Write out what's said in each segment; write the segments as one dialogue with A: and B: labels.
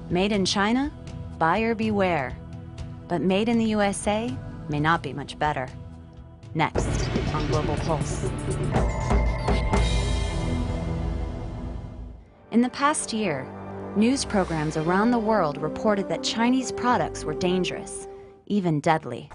A: Made in China? Buyer beware. But made in the USA may not be much better. Next on Global Pulse. In the past year, news programs around the world reported that Chinese products were dangerous, even deadly.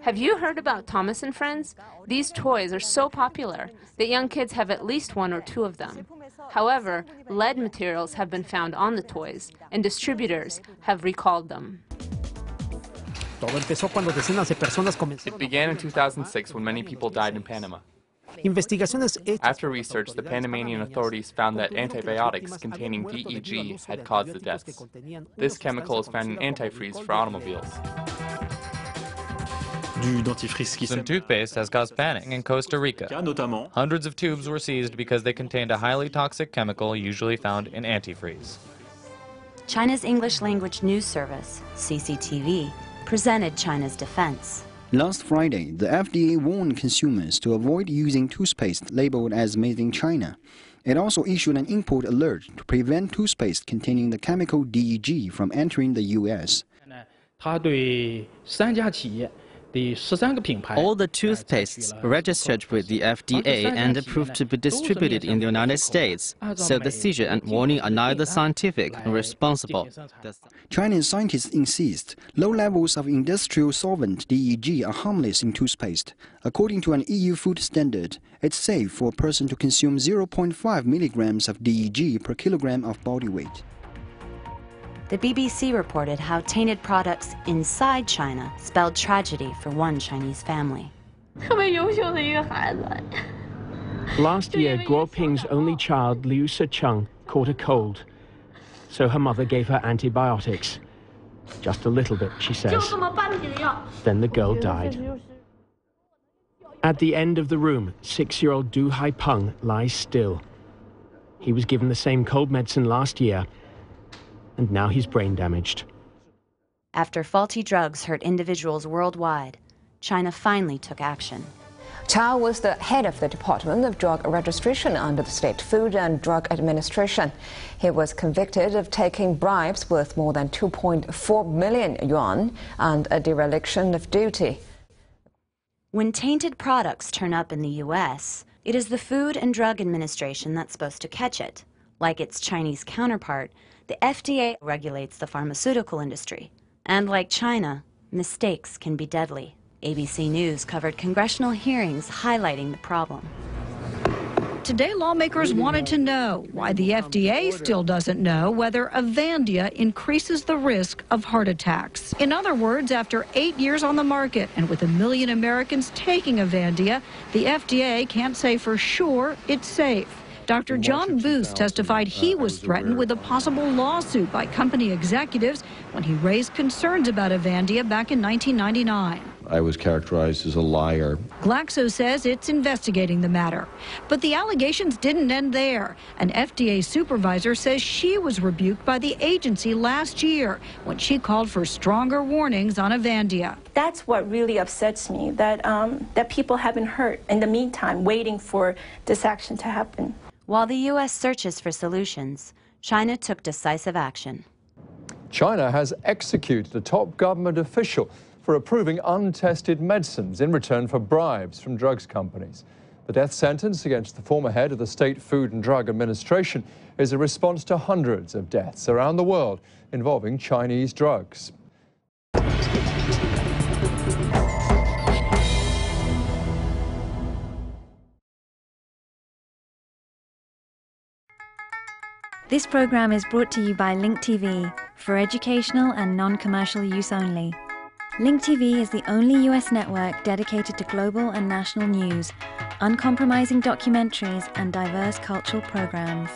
B: Have you heard about Thomas and Friends? These toys are so popular that young kids have at least one or two of them. However, lead materials have been found on the toys, and distributors have recalled them.
C: It began in 2006 when many people died in Panama. After research, the Panamanian authorities found that antibiotics containing DEG had caused the deaths. This chemical is found in antifreeze for automobiles.
D: Some toothpaste has caused panic in Costa Rica. Hundreds of tubes were seized because they contained a highly toxic chemical usually found in antifreeze.
A: China's English language news service, CCTV, presented China's defense.
E: Last Friday, the FDA warned consumers to avoid using toothpaste labeled as made in China. It also issued an import alert to prevent toothpaste containing the chemical DEG from entering the U.S.
F: All the toothpastes registered with the FDA and approved to be distributed in the United States, so the seizure and warning are neither scientific nor responsible.
E: Chinese scientists insist low levels of industrial solvent DEG are harmless in toothpaste. According to an EU food standard, it's safe for a person to consume 0.5 milligrams of DEG per kilogram of body weight.
A: The BBC reported how tainted products inside China spelled tragedy for one Chinese family.
G: Last year, Guo Ping's only child, Liu Sicheng, caught a cold. So her mother gave her antibiotics. Just a little bit, she says. Then the girl died. At the end of the room, 6-year-old Du Haipeng lies still. He was given the same cold medicine last year, and now he's brain damaged.
A: After faulty drugs hurt individuals worldwide, China finally took action.
H: Chow was the head of the Department of Drug Registration under the State Food and Drug Administration. He was convicted of taking bribes worth more than 2.4 million yuan and a dereliction of duty.
A: When tainted products turn up in the U.S., it is the Food and Drug Administration that's supposed to catch it. Like its Chinese counterpart, the FDA regulates the pharmaceutical industry. And like China, mistakes can be deadly. ABC News covered congressional hearings highlighting the problem.
I: Today, lawmakers wanted to know why the FDA still doesn't know whether Avandia increases the risk of heart attacks. In other words, after 8 years on the market and with 1 million Americans taking Avandia, the FDA can't say for sure it's safe. Dr. John Booth testified he was threatened with a possible lawsuit by company executives when he raised concerns about Avandia back in 1999.
J: I was characterized as a liar.
I: Glaxo says it's investigating the matter. But the allegations didn't end there. An FDA supervisor says she was rebuked by the agency last year when she called for stronger warnings on Avandia.
K: That's what really upsets me, that people have been hurt in the meantime, waiting for this action to happen.
A: While the U.S. searches for solutions, China took decisive action.
L: China has executed a top government official for approving untested medicines in return for bribes from drugs companies. The death sentence against the former head of the State Food and Drug Administration is a response to hundreds of deaths around the world involving Chinese drugs.
M: This program is brought to you by Link TV for educational and non-commercial use only. Link TV is the only US network dedicated to global and national news, uncompromising documentaries, and diverse cultural programs.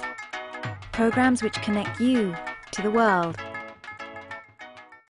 M: Programs which connect you to the world.